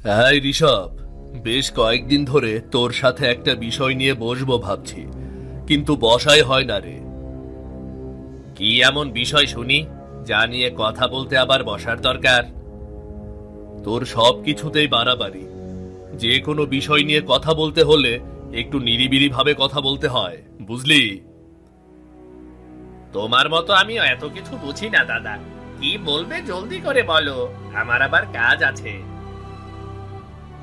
হ্যাঁ ঋষভ, বেশ কয়েকদিন ধরে তোর সাথে একটা বিষয় নিয়ে বসবো ভাবছি, কিন্তু বসাই হয় না রে। কি এমন বিষয় শুনি যা নিয়ে কথা বলতে আবার বসার দরকার? তোর সব কিছুতেই বাড়াবাড়ি। যে কোনো বিষয় নিয়ে কথা বলতে হলে একটু নিরিবিলি ভাবে কথা বলতে হয়, বুঝলি? তোমার মতো আমি এত কিছু বুঝি না দাদা। কি বলবে জলদি করে বলো, আমার আবার কাজ আছে।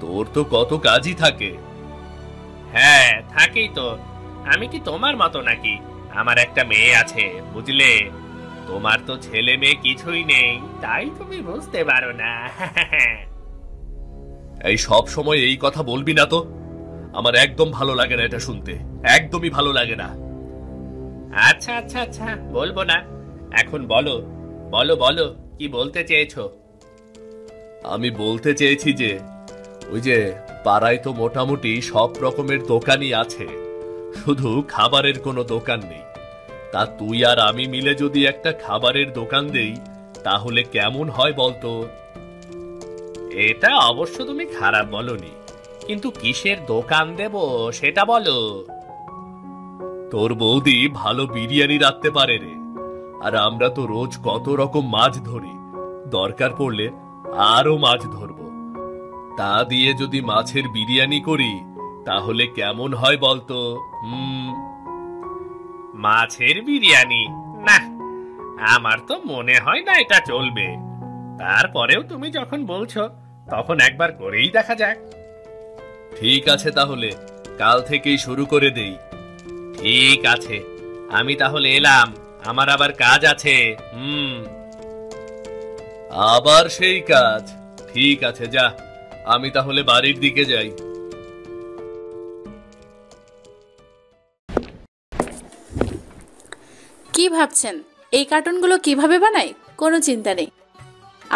তোর তো কত কাজই থাকে। হ্যাঁ থাকেই তো। আমি কি তোমার মতো নাকি? আমার একটা মেয়ে আছে, বুঝলে? তোমার তো ছেলে মেয়ে কিছুই নেই, তাই তুমি বুঝতে পারো না। এই সব সময় এই কথা বলবি না তো। আমার একদম ভালো লাগে না এটা শুনতে, একদমই ভালো লাগে না। আচ্ছা আচ্ছা আচ্ছা, বলবো না। এখন বলো, বলো বলো, কি বলতে চেয়েছো? আমি বলতে চেয়েছি যে ওই যে পাড়ায় তো মোটামুটি সব রকমের দোকানই আছে, শুধু খাবারের কোনো দোকান নেই। তা তুই আর আমি মিলে যদি একটা খাবারের দোকান দেই তাহলে কেমন হয় বলতো? এটা অবশ্য তুমি খারাপ বলনি, কিন্তু কিসের দোকান দেব সেটা বলো। তোর বৌদি ভালো বিরিয়ানি রাঁধতে পারে রে, আর আমরা তো রোজ কত রকম মাছ ধরি, দরকার পড়লে আরো মাছ ধরবো। তা দিয়ে যদি মাছের বিরিয়ানি করি তাহলে কেমন হয় বলতো? মাছের বিরিয়ানি? না, আমার তো মনে হয় না এটা চলবে। তারপরেও তুমি যখন বলছো তখন একবার করেই দেখা যাক। ঠিক আছে, তাহলে কাল থেকেই শুরু করে দেই। ঠিক আছে, আমি তাহলে এলাম, আমার আবার কাজ আছে। আবার সেই কাজ? ঠিক আছে, যা, আমি তাহলে বাড়ির দিকে যাই। কি ভাবছেন এই কার্টুনগুলো কিভাবে বানাই? কোনো চিন্তা নেই।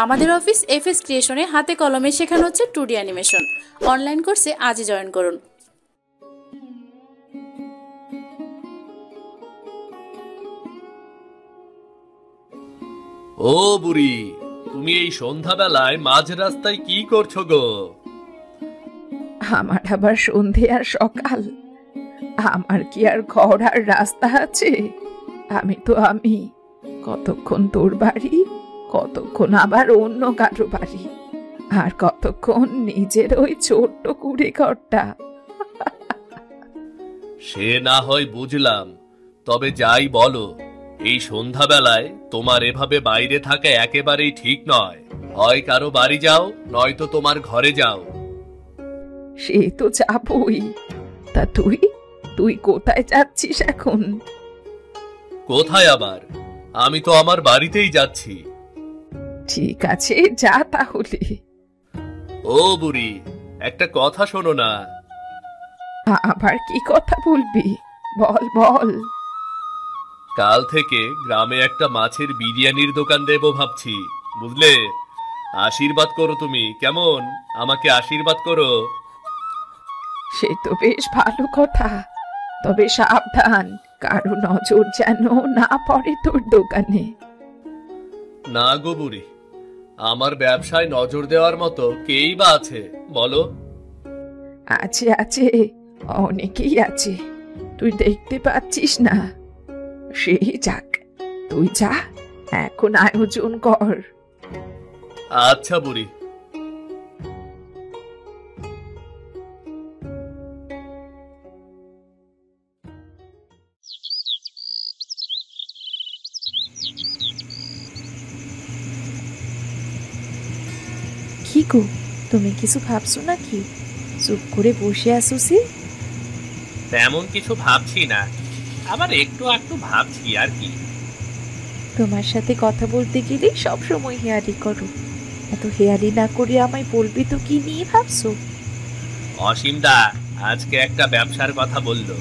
আমাদের অফিস এফএস ক্রিয়েশনে হাতে কলমে শেখানো হচ্ছে 2D অ্যানিমেশন। অনলাইন কোর্সে আজই জয়েন করুন। ও বুড়ি, তুমি এই সন্ধ্যাবেলায় মাঝ রাস্তায় কি করছো গো? আমার আবার সন্ধে আর সকাল? আমার কি আর ঘর আর রাস্তা আছে? আমি তো আমি, কতক্ষণ তোর বাড়ি, কতক্ষণ আবার অন্য কারো বাড়ি, আর কতক্ষণ নিজের ওই ছোট্ট কুড়ে ঘরটা। সে না হয় বুঝলাম, তবে যাই বলো, এই সন্ধ্যাবেলায় তোমার এভাবে বাইরে থাকা একেবারেই ঠিক নয়। হয় কারো বাড়ি যাও, নয়তো তোমার ঘরে যাও। সে তো যাবই। তা তুই তুই কোথায় যাচ্ছিস এখন? কোথায় আবার? আমি তো আমার বাড়িতেই যাচ্ছি। ঠিক আছে, যা তাহলে। ও বুড়ি, একটা কথা শোনো না। আবার কি কথা বলবি? বল বল। কাল থেকে গ্রামে একটা মাছের বিরিয়ানির দোকান দেব ভাবছি, বুঝলে? আশীর্বাদ করো তুমি, কেমন? আমাকে আশীর্বাদ করো। সে তো বেশ ভালো কথা, তবে সাবধান, কারো নজর যেন না পড়ে তোর দোকানে। না গো বুড়ি, আমার ব্যবসায় নজর দেওয়ার মতো কেই বা আছে বলো? আছে আছে, অনেকেই আছে, তুই দেখতে পাচ্ছিস না? সেই যাক, তুই যা, এখন আয়োজন কর। আচ্ছা বুড়ি। কি গো, তুমি কিছু ভাবছো নাকি? চুপ করে বসে আছো সে? তেমন কিছু ভাবছি না, আবার একটু একটু ভাবছি আর কি। তোমার সাথে কথা বলতে গেলে সব সময় হেয়ালি করো। এত হেয়ালি না করে আমায় বলবে তো কি নিয়ে ভাবছো? অসীম দা আজকে একটা ব্যবসার কথা বললো,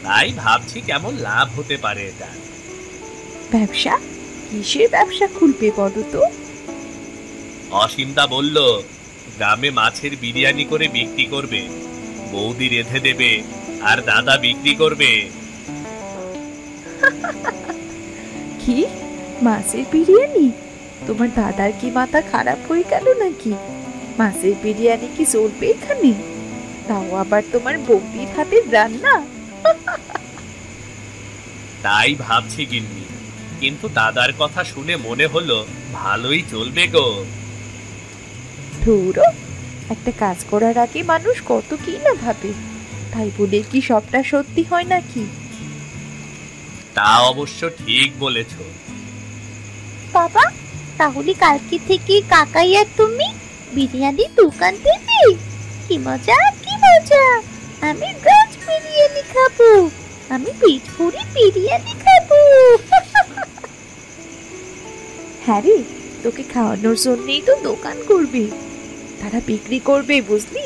তাই ভাবছি কেমন লাভ হতে পারে এটা। ব্যবসা? কিসের ব্যবসা খুলবে বলো তো? অসীম দা বলল গ্রামে মাছের বিরিয়ানি করে বিক্রি করবে, বৌদি রেঁধে দেবে আর দাদা বিক্রি করবে। কি, মাছের বিরিয়ানি? তোমার দাদার কি মাথা খারাপ হয়ে গেল নাকি? মাছের বিরিয়ানি কি চলবে এখানে? তাও আবার তোমার বৌদির হাতের রান্না। তাই ভাবছি গিন্নি, কিন্তু দাদার কথা শুনে মনে হলো ভালোই চলবে গো। ধুরো, একটা কাজ করার আগে মানুষ কত কি না ভাবে, তাই বলে কি সবটা সত্যি হয় নাকি? তা অবশ্য ঠিক বলেছ। বাবা, তাহলে কালকে থেকে কাকাই আর তুমি বিরিয়ানির দোকান দেবে? কি মজা, কি মজা! আমি রোজ বিরিয়ানি খাবো, আমি পেট ভরে বিরিয়ানি খাবো। হ্যাঁ রে, তোকে খাওয়ানোর জন্যই তো দোকান করবে, তারা বিক্রি করবে, বুঝলি?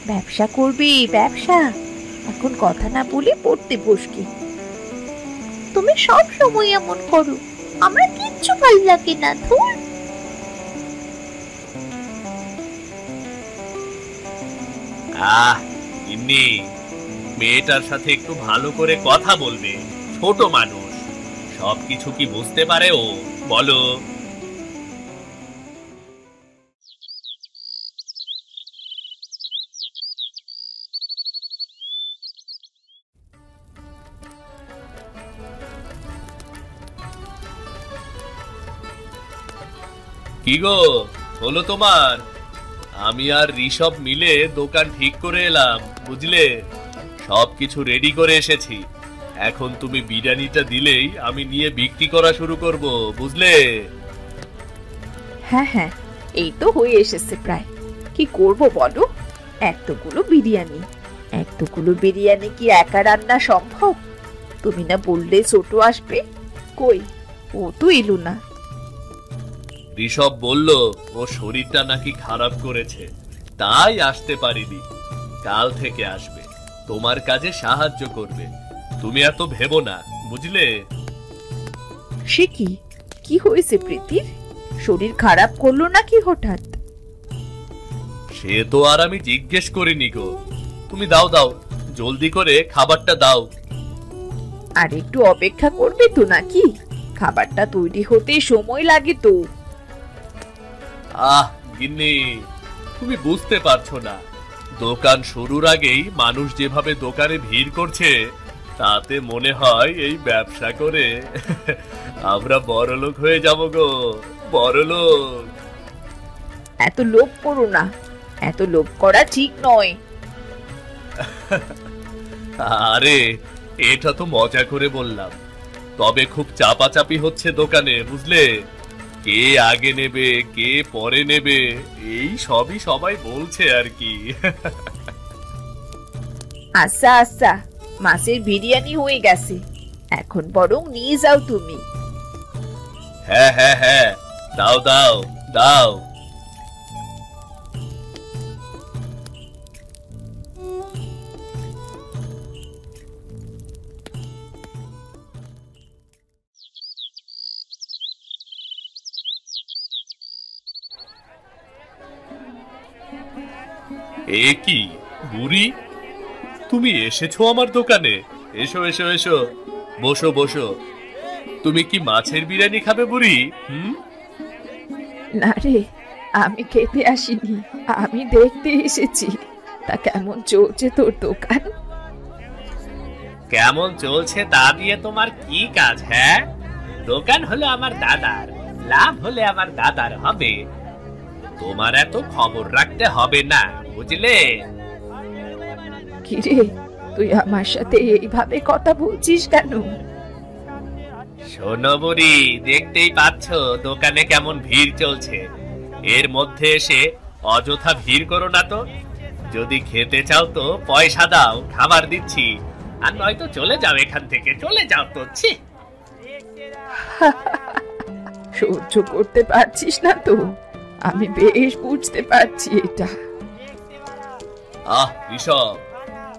ব্যবসা করবে, ব্যবসা। এখন কথা না বলে পড়তে বসকি। তুমি সব সময় এমন করো, আমার কিচ্ছু ভালো লাগে না। ধুর। গিন্নি, মেয়েটার সাথে একটু ভালো করে কথা বলবে, ছোট মানুষ, সবকিছু কি বুঝতে পারে ও? বলো। কি গো, হলো তোমার? আমি আর ঋষভ মিলে দোকান ঠিক করে এলাম, বুঝলে? সবকিছু রেডি করে এসেছি। এখন তুমি বিরিয়ানিটা দিলেই আমি নিয়ে বিক্রি করা শুরু করব, বুঝলে? হ্যাঁ হ্যাঁ, এই তো হয়ে এসেছে প্রায়। কি করব বলো? এতগুলো বিরিয়ানি কি একা রান্না সম্ভব? তুমি না বললে ছোট আসবে, কই ও তো এলো না। ঋষভ বলল ও শরীরটা নাকি খারাপ করেছে, তাই আসতে পারিনি। কাল থেকে আসবে, তোমার কাজে সাহায্য করবে। তুমি এত ভেবো না, বুঝলে? সে কি, কি হয়েছে প্রীতির? শরীর খারাপ করলো নাকি হঠাৎ? সে তো আর আমি জিজ্ঞেস করিনি গো। তুমি দাও দাও, জলদি করে খাবারটা দাও। আর একটু অপেক্ষা করবে তো নাকি? খাবারটা তৈরি হতে সময় লাগে তো। গিন্নি, তুমি বুঝতে পারছো না, দোকান শুরুর আগেই মানুষ যেভাবে দোকানে ভিড় করছে, তাতে মনে হয় এই ব্যবসা করে আমরা বড়লোক হয়ে যাব গো, বড়লোক। এত লোভ করো না, এত লোভ করা ঠিক নয়। আরে, এটা তো মজা করে বললাম, তবে খুব চাপাচাপি হচ্ছে দোকানে, বুঝলে? কে আগে নেবে, কে পরে নেবে, এই সবই সবাই বলছে আর কি। আচ্ছা আচ্ছা, মাছের বিরিয়ানি হয়ে গেছে, এখন বরং নিয়ে যাও তুমি। হ্যাঁ হ্যাঁ হ্যাঁ, দাও দাও দাও। এ কি বুড়ি, তুমি এসেছো আমার দোকানে? এসো এসো এসো, বসো বসো। তুমি কি মাছের বিরিয়ানি খাবে বুড়ি? না রে, আমি খেতে আসিনি, আমি দেখতে এসেছি। তা কেমন চলছে তোর দোকান? কেমন চলছে তা দিয়ে তোমার কি কাজ? হ্যাঁ, দোকান হলো আমার দাদার, লাভ হলে আমার দাদার হবে, তোমার এত খবর রাখতে হবে না, বুঝলে? কিরে, তুই আমার সাথে এইভাবে কথা বলছিস কেন? শোনো বুড়ি, দেখতেই পাচ্ছ দোকানে কেমন ভিড় চলছে, এর মধ্যে এসে অযথা ভিড় করো না তো। যদি খেতে চাও তো পয়সা দাও, খাবার দিচ্ছি, আর নয়তো চলে যাও এখান থেকে, চলে যাও তো। ছি, সহ্য করতে পারছিস না তো? আমি বেশ বুঝতে পারছি এটা। ঋষভ,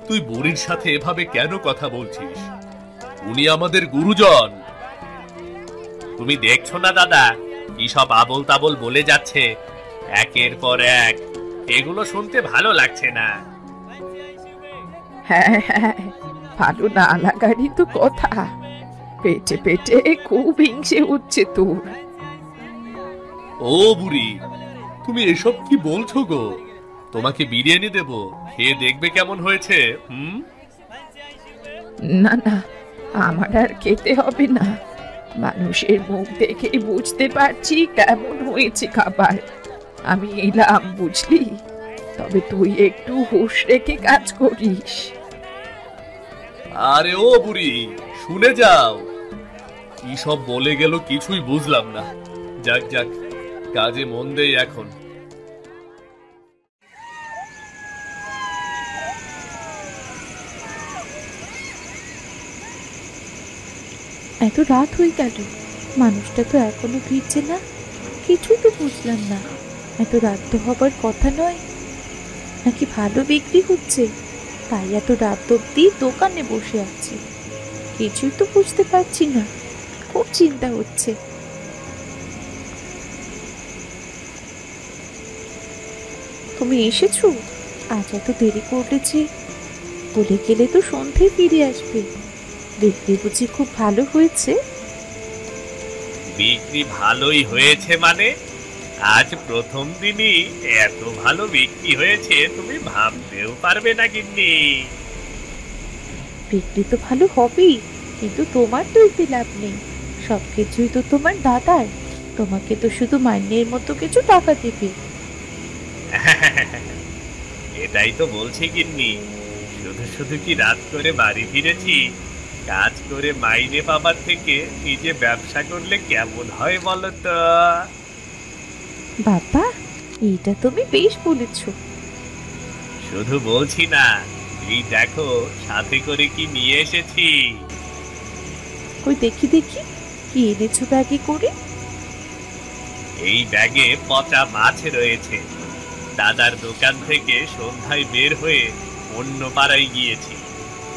তুই বুড়ির সাথে এভাবে কেন কথা বলছিস? উনি আমাদের গুরুজন। তুমি দেখছো না দাদা, কি সব আবোল তাবোল বলে যাচ্ছে একের পর এক, এগুলো শুনতে ভালো লাগছে না। হ্যাঁ হ্যাঁ, ভালো না লাগারই তো কথা। পেটে পেটে খুব হিংসে হচ্ছে তোর। ও বুড়ি, তুমি এসব কি বলছো গো? তোমাকে বিরিয়ানি দেব, খেয়ে দেখবে কেমন হয়েছে। না না, আমার আর খেতে হবে না। মানুষের মুখ দেখে বুঝতে পারছি কেমন হয়েছে খাবার। আমি এলাম, বুঝলি? তবে তুই একটু হুঁশ রেখে কাজ করিস। আরে ও বুড়ি, শুনে যাও। কি সব বলে গেল কিছুই বুঝলাম না। যাক যাক, কাজে মন দেই এখন। এত রাত হয়ে গেল, মানুষটা তো এখনো ফিরছে না। কিছুই তো বুঝলাম না। এত রাত তো হবার কথা নয়। নাকি ভালো বিক্রি হচ্ছে, তাই এত রাত অব্দি দোকানে বসে আছে? কিছুই তো বুঝতে পারছি না, খুব চিন্তা হচ্ছে। তুমি এসেছো? আজ এত দেরি করলে যে? বলে গেলে তো সন্ধ্যায় ফিরে আসবে। বিক্রি বুঝি খুব ভালো হয়েছে? বিক্রি ভালোই হয়েছে মানে? আজ প্রথম দিনই এত ভালো বিক্রি হয়েছে তুমি ভাবতেও পারবে না গিন্নি। বিক্রি তো ভালো হবেই, কিন্তু তোমার তো এতে লাভ নেই। সবকিছুই তো তোমার দাদার। তোমাকে তো শুধু মাইনের মতো কিছু টাকা দেবে। এটাই তো বলছি গিন্নি, শুধু শুধু কি রাত করে বাড়ি ফিরেছি? কাজ করে মাইনে পাবার থেকে নিজে ব্যবসা করলে কেমন হয় বলো তো? বাবা, এটা তুমি বেশ বলেছ। শুধু বলছি না, এই দেখো সাথে করে কি নিয়ে এসেছি। ওই দেখি দেখি, কি এনেছো ব্যাগে করে? এই ব্যাগে পচা মাছ রয়েছে। দাদার দোকান থেকে সন্ধ্যায় বের হয়ে অন্য পাড়ায় গিয়েছি।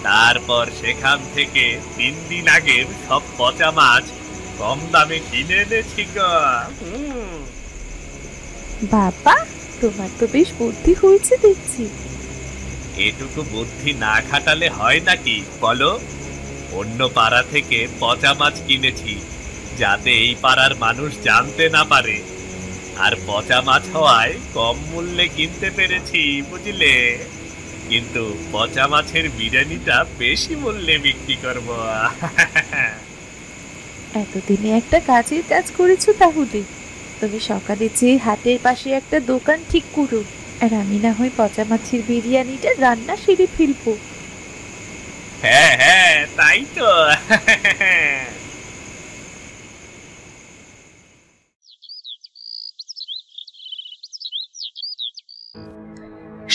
তারপর সেখান থেকে 3 দিন আগের সব পচা মাছ কম দামে কিনে এনেছি গো। বাবা, তোমার তো বেশ বুদ্ধি হয়েছে দেখছি। এটুকু বুদ্ধি না খাটালে হয় নাকি বলো? অন্য পাড়া থেকে পচা মাছ কিনেছি, যাতে এই পাড়ার মানুষ জানতে না পারে। আর পচা মাছ হওয়ায় কম মূল্যে কিনতে পেরেছি, বুঝলে? কিন্তু পচা মাছের বিরিয়ানিটা বেশি মূল্যে বিক্রি করব। এতদিনে একটা কাজের কাজ করেছো তাহলে। তুমি সকালে যেয়ে হাটের পাশে একটা দোকান ঠিক করো, আর আমি না হয় পচা মাছের বিরিয়ানিটা রান্না সেরে ফেলবো। হ্যাঁ হ্যাঁ, তাই তো।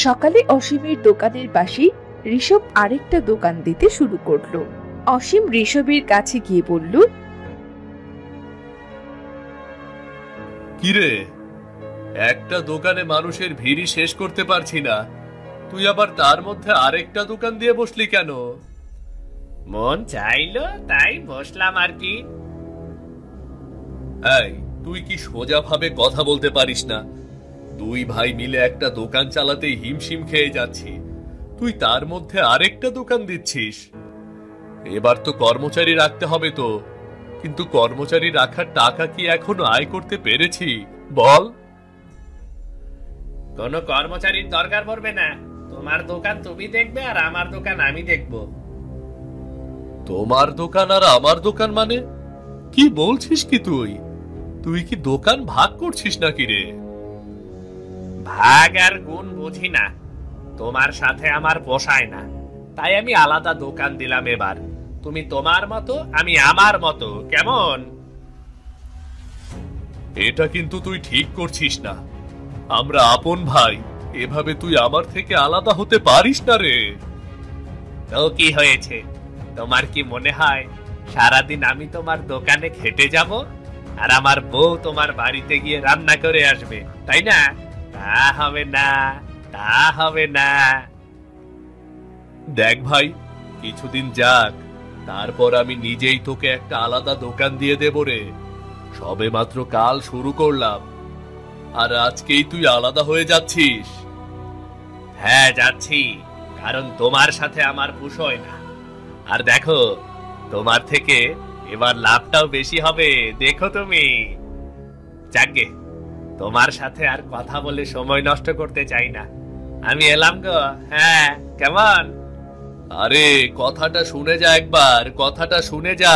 সকালে অসীমের দোকানের পাশেই ঋষভ আরেকটা দোকান দিতে শুরু করলো। অসীম ঋষভের কাছে গিয়ে বলল, কিরে, একটা দোকানে মানুষের ভিড়ই শেষ করতে পারছি না, তুই আবার তার মধ্যে আরেকটা দোকান দিয়ে বসলি কেন? মন চাইলো তাই বসলাম আর কি। এই, তুই কি সোজা ভাবে কথা বলতে পারিস না? দুই ভাই মিলে একটা দোকান চালাতে হিমশিম খেয়ে যাচ্ছি, তুই তার মধ্যে আরেকটা দোকান দিচ্ছিস। এবার তো কর্মচারী রাখতে হবে তো, কিন্তু কর্মচারী রাখার টাকা কি এখনো আয় করতে পেরেছি বল? কোনো কর্মচারীর দরকার পড়বে না। তোমার দোকান তুমি দেখবে আর আমার দোকান আমি দেখব। তোমার দোকান আর আমার দোকান মানে কি বলছিস কি তুই? তুই কি দোকান ভাগ করছিস নাকি রে? ভাগ আর গুণ বুঝি না, তোমার সাথে আমার পোষায় না, তাই আমি আলাদা দোকান দিলাম। এবার তুমি তোমার মতো, আমি আমার মতো, কেমন? এটা কিন্তু তুই ঠিক করছিস না। আমরা আপন ভাই, এভাবে তুই আমার থেকে আলাদা হতে পারিস না রে। তো কি হয়েছে? তোমার কি মনে হয় সারাদিন আমি তোমার দোকানে খেটে যাব আর আমার বউ তোমার বাড়িতে গিয়ে রান্না করে আসবে, তাই না? তা হবে না, তা হবে না। দেখ ভাই, কিছুদিন যাক, তারপর আমি নিজেই তোকে একটা আলাদা দোকান দিয়ে দেব রে। সবে মাত্র কাল শুরু করলাম, আর আজকেই তুই আলাদা হয়ে যাচ্ছিস। হ্যাঁ যাচ্ছি, কারণ তোমার সাথে আমার পুষয় না। আর দেখো, তোমার থেকে এবার লাভটাও বেশি হবে, দেখো তুমি। যাকগে, তোমার সাথে আর কথা বলে সময় নষ্ট করতে চাই না, আমি এলাম গো। হ্যাঁ, কেমন? আরে কথাটা শুনে যা, একবার কথাটা শুনে যা।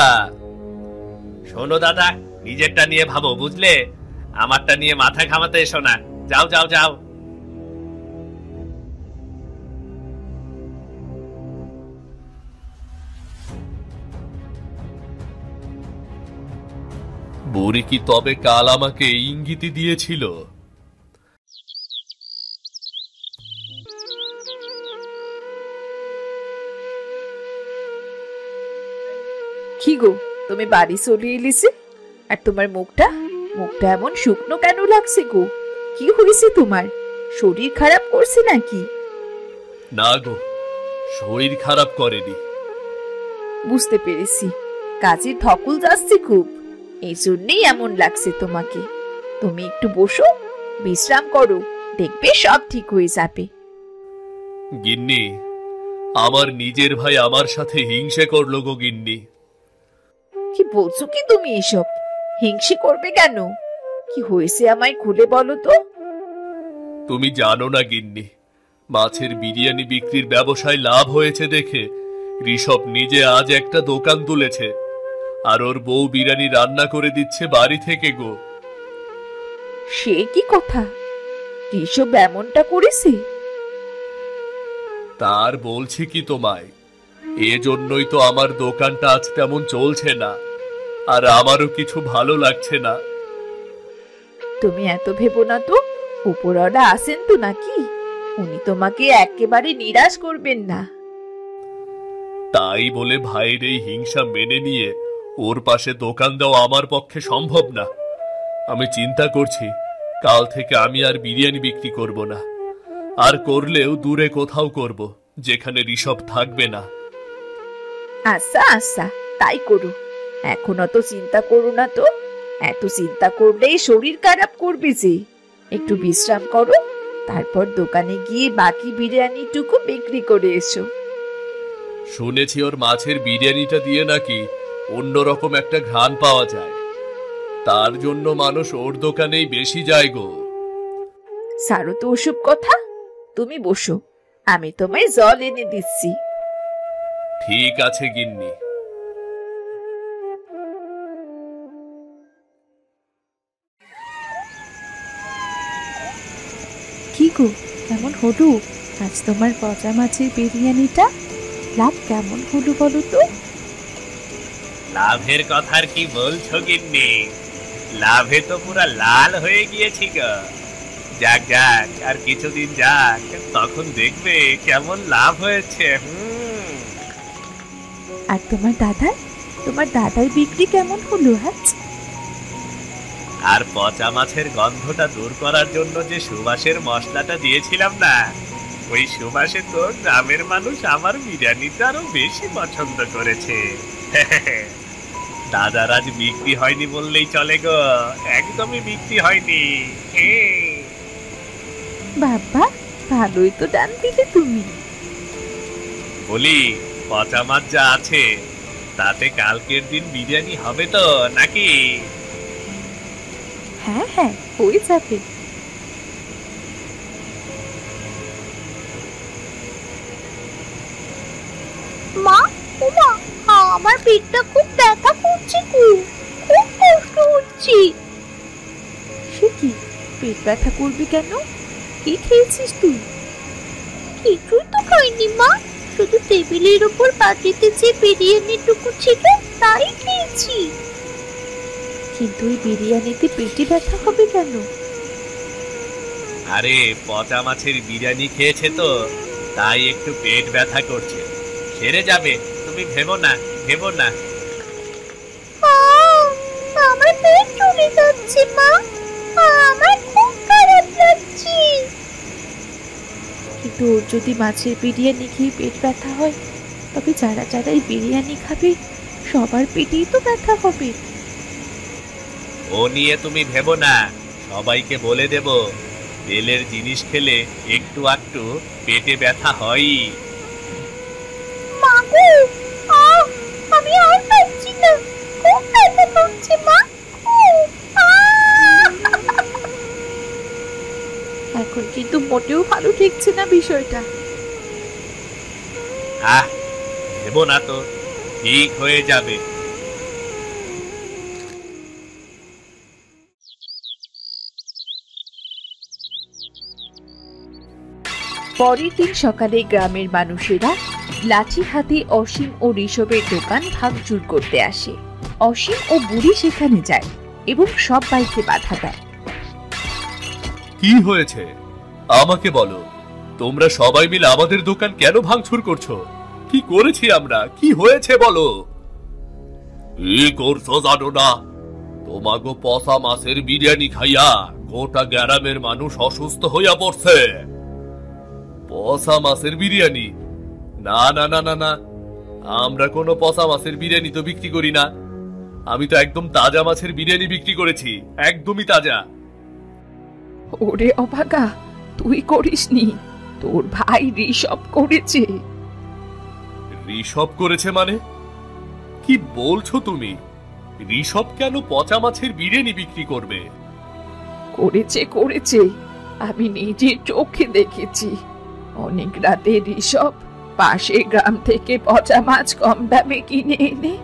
শোনো দাদা, নিজেরটা নিয়ে ভাবো, বুঝলে? আমারটা নিয়ে মাথা ঘামাতে এসো না। যাও যাও যাও। বুড়ি কি তবে কাল আমাকে ইঙ্গিত দিয়েছিল? কি গো, তুমি বাড়ি চলে এলিছে? আর তোমার মুখটা মুখটা এমন শুকনো কেন লাগছে গো? কি হয়েছে তোমার? শরীর খারাপ করছে নাকি? না গো, শরীর খারাপ করেনি। বুঝতে পেরেছি, কাজের ধকল যাচ্ছে খুব, এই জন্যই এমন লাগছে তোমাকে। তুমি একটু বসো, বিশ্রাম করো, দেখবে সব ঠিক হয়ে যাবে। গিন্নি, আমার নিজের ভাই আমার সাথে হিংসে করলো গো গিন্নি। কি বলছো কি তুমি এসব? হিংসে করবে কেন? কি হয়েছে আমায় খুলে বলো তো। তুমি জানো না গিন্নি, মাছের বিরিয়ানি বিক্রির ব্যবসায় লাভ হয়েছে দেখে ঋষভ নিজে আজ একটা দোকান তুলেছে, আর ওর বউ বিরিয়ানি রান্না করে দিচ্ছে বাড়ি থেকে গো। সে কি কথা? ঋষভ এমনটা করেছে? তার বলছি কি তোমায়, এজন্যই তো আমার দোকানটা আজ তেমন চলছে না, আর আমারও কিছু ভালো লাগছে না। তুমি এত ভেবো না তো, উপরওয়ালা আছেন তো নাকি, উনি তোমাকে একেবারে নিরাশ করবেন না। তাই বলে ভাইয়ের এই হিংসা মেনে নিয়ে ওর পাশে দোকান দেওয়া আমার পক্ষে সম্ভব না। আমি চিন্তা করছি কাল থেকে আমি আর বিরিয়ানি বিক্রি করব না, আর করলেও দূরে কোথাও করব, যেখানে ঋষভ থাকবে না। আচ্ছা আচ্ছা, তাই করো। এখন অত চিন্তা করো না তো, এত চিন্তা করলেই শরীর খারাপ করবে যে। একটু বিশ্রাম করো, তারপর দোকানে গিয়ে বাকি বিরিয়ানিটুকু বিক্রি করে এসো। শুনেছি ওর মাছের বিরিয়ানিটা দিয়ে নাকি অন্যরকম একটা ঘ্রাণ পাওয়া যায়, তার জন্য মানুষ ওর দোকানেই বেশি যায় গো। সারো তো ওসব কথা, তুমি বসো, আমি তোমায় জল এনে দিচ্ছি। ঠিক আছে গিন্নি। কি গো, কেমন হলো আজ তোমার পচা মাছের বিরিয়ানিটা? লাভ কেমন হলো বলো তো? লাভের কথা আর কি বলছো গিন্নি, লাভে তো পুরা লাল হয়ে গিয়েছি গো। যাক যাক, আর কিছুদিন যাক, তখন দেখবে কেমন লাভ হয়েছে। আর তোমার দাদার বিক্রি কেমন হলো? হ্যাঁ, আর পচা মাছের গন্ধটা দূর করার জন্য যে সুবাসের মশলাটা দিয়েছিলাম না, ওই সুবাসে তো গ্রামের মানুষ আমার বিরিয়ানিটা আরো বেশি পছন্দ করেছে। দাদার আজ বিক্রি হয়নি বললেই চলে গো, একদমই বিক্রি হয়নি। বাবা, ভালোই তো দান দিলে তুমি। বলি, পচা মাছ যা আছে তাতে কালকের দিন বিরিয়ানি হবে তো নাকি? হ্যাঁ হ্যাঁ, হয়ে যাবে। মা, ওমা, আমার পেটটা খুব ব্যথা করছে, খুব কষ্ট হচ্ছে। সে কি, পেট ব্যথা করবি কেন? কি খেয়েছিস তুই? কিছুই তো খাইনি মা, শুধু টেবিলের উপর বাটিতে যে বিরিয়ানিটুকু ছিল তাই খেয়েছি। কিন্তু ওই বিরিয়ানিতে পেটে ব্যথা হবে কেন? আরে পচা মাছের বিরিয়ানি খেয়েছে তো, তাই একটু পেট ব্যথা করছে, সেরে যাবে, তুমি ভেবো না, ভেবো না। আমার পেট চলে যাচ্ছে মা, আমার খুব খারাপ লাগছে। কিন্তু ওর যদি মাছের বিরিয়ানি খেয়ে পেট ব্যথা হয়, তবে যারা যারা এই বিরিয়ানি খাবে সবার পেটেই তো ব্যথা হবে। ও নিয়ে তুমি ভেবো না, সবাইকে বলে দেব তেলের জিনিস খেলে একটু একটু পেটে ব্যথা হয়ই। মাগো, আমি আর পাচ্ছি না, খুব ব্যথা করছে মা, খুব। কিন্তু মোটেও ভালো ঠেকছে না বিষয়টা। ভেবো না তো, ঠিক হয়ে যাবে। পরের দিন সকালে গ্রামের মানুষেরা লাঠি হাতে অসীম ও ঋষভের দোকান ভাঙচুর করতে আসে। অসীম ও বুড়ি সেখানে যায় এবং সবাইকে বাধা দেয়। কি হয়েছে আমাকে বলো, তোমরা সবাই মিলে আমাদের দোকান কেন ভাঙচুর করছো? কি করেছি আমরা? কি হয়েছে বলো? কি করছো জানো না? তোমাগো পচা মাছের বিরিয়ানি খাইয়া গোটা গ্রামের মানুষ অসুস্থ হইয়া পড়ছে। পচা মাছের বিরিয়ানি? না না না না না, আমরা কোনো পচা মাছের বিরিয়ানি তো বিক্রি করি না। আমি তো একদম তাজা মাছের বিরিয়ানি বিক্রি করেছি, একদমই তাজা। ওরে অভাগা, তুই করিসনি, তোর ভাই ঋষভ করেছে। ঋষভ করেছে মানে? কি বলছো তুমি? ঋষভ কেন পচা মাছের বিরিয়ানি বিক্রি করবে? করেছে করেছে, আমি নিজের চোখে দেখেছি। অনেক রাতে ঋষভ পাশের গ্রাম থেকে পচা মাছ কম দামে কিনে এনে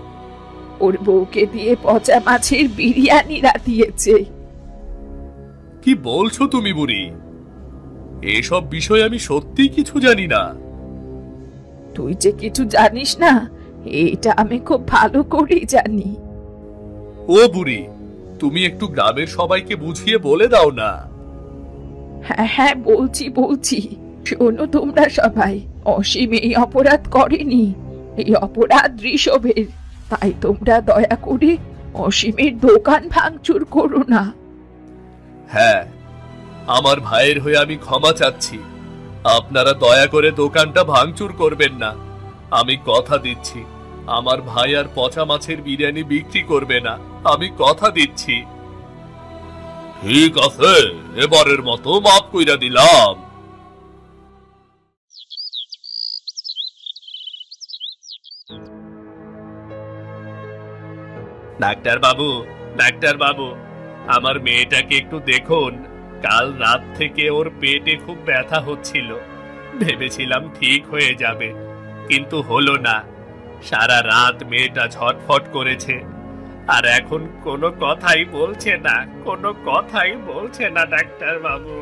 ওর বউকে দিয়ে পচা মাছের বিরিয়ানি রাঁধিয়েছে। কি বলছো তুমি বুড়ি? এসব বিষয় আমি সত্যি কিছু জানি না। তুই যে কিছু জানিস না এটা আমি খুব ভালো করেই জানি। ও বুড়ি, তুমি একটু গ্রামের সবাইকে বুঝিয়ে বলে দাও না। হ্যাঁ হ্যাঁ, বলছি বলছি, শোনো তোমরা সবাই, অসীম এই অপরাধ করেনি, এই অপরাধ ঋষভের। তাই তোমরা দয়া করে অসীমের দোকান ভাঙচুর করো না। হ্যাঁ, আমার ভাইয়ের হয়ে আমি ক্ষমা চাচ্ছি। আপনারা দয়া করে দোকানটা ভাঙচুর করবেন না। আমি কথা দিচ্ছি, আমার ভাই আর পচা মাছের বিরিয়ানি বিক্রি করবে না। আমি কথা দিচ্ছি। ঠিক আছে, এবারের মতো মাফ কইরা দিলাম। ডাক্তার বাবু, ডাক্তার বাবু, আমার মেয়েটাকে একটু দেখুন। কাল রাত থেকে ওর পেটে খুব ব্যথা হচ্ছিল। ভেবেছিলাম ঠিক হয়ে যাবে, কিন্তু হলো না। সারা রাত মেয়েটা ছটফট করেছে, আর এখন কোনো কথাই বলছে না, কোনো কথাই বলছে না ডাক্তার বাবু।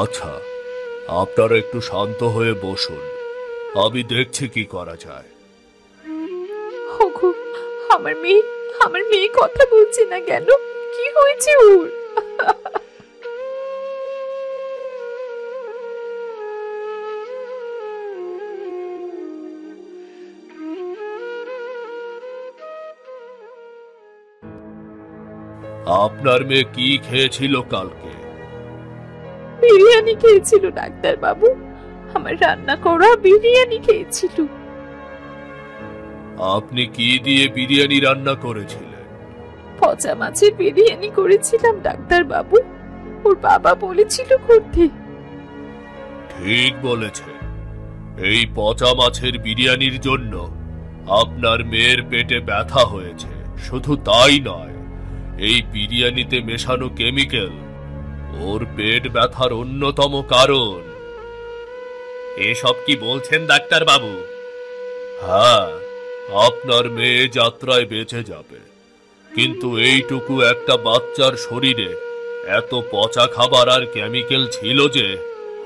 আচ্ছা, আপনারা একটু শান্ত হয়ে বসুন, আমি দেখছি কি করা যায়। ওগো, আমার মেয়ে কথা বলছে না কেন? কি হয়েছে ওর? আপনার মেয়ে কি খেয়েছিল কালকে? বিরিয়ানি খেয়েছিল ডাক্তার বাবু, আমার রান্না করা বিরিয়ানি খেয়েছিল। আপনি কি দিয়ে বিরিয়ানি রান্না করেছিলেন? পচা মাছের বিরিয়ানি করেছিলাম ডাক্তার বাবু, ওর বাবা বলেছিল করতে। ঠিক বলেছেন, এই পচা মাছের বিরিয়ানির জন্য আপনার মেয়ের পেটে ব্যথা হয়েছে। শুধু তাই নয়, এই বিরিয়ানিতে মেশানো কেমিক্যাল ওর পেট ব্যথার অন্যতম কারণ। এসব কি বলছেন ডাক্তার বাবু? হ্যাঁ, আপনার মেয়ে যাত্রায় বেঁচে যাবে, কিন্তু এইটুকু একটা বাচ্চার শরীরে এত পচা খাবার আর কেমিক্যাল ছিল যে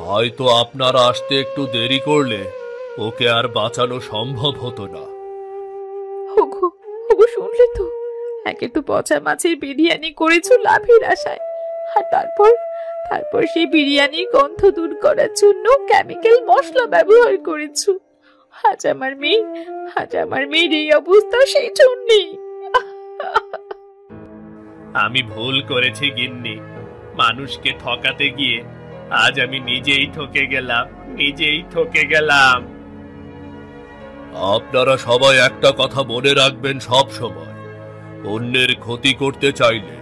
হয়তো আপনারা আসতে একটু দেরি করলে ওকে আর বাঁচানো সম্ভব হতো না। ওগো, শুনলে তো? একে তো পচা মাছের বিরিয়ানি করেছো লাভের আশায়, আর তারপর সেই বিরিয়ানির গন্ধ দূর করার জন্য কেমিক্যাল মশলা ব্যবহার করেছো। আজ আমার মেয়ের এই অবস্থা সেই জন্যই। আমি ভুল করেছি গিন্নি, মানুষকে ঠকাতে গিয়ে আজ আমি নিজেই ঠকে গেলাম। আপনারা সবাই একটা কথা মনে রাখবেন সব সময়, অন্যের ক্ষতি করতে চাইলে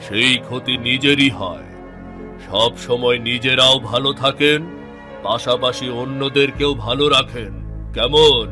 সেই ক্ষতি নিজেরই হয়। সব সময় নিজেরাও ভালো থাকেন, পাশাপাশি অন্যদেরকেও ভালো রাখেন। কেমন?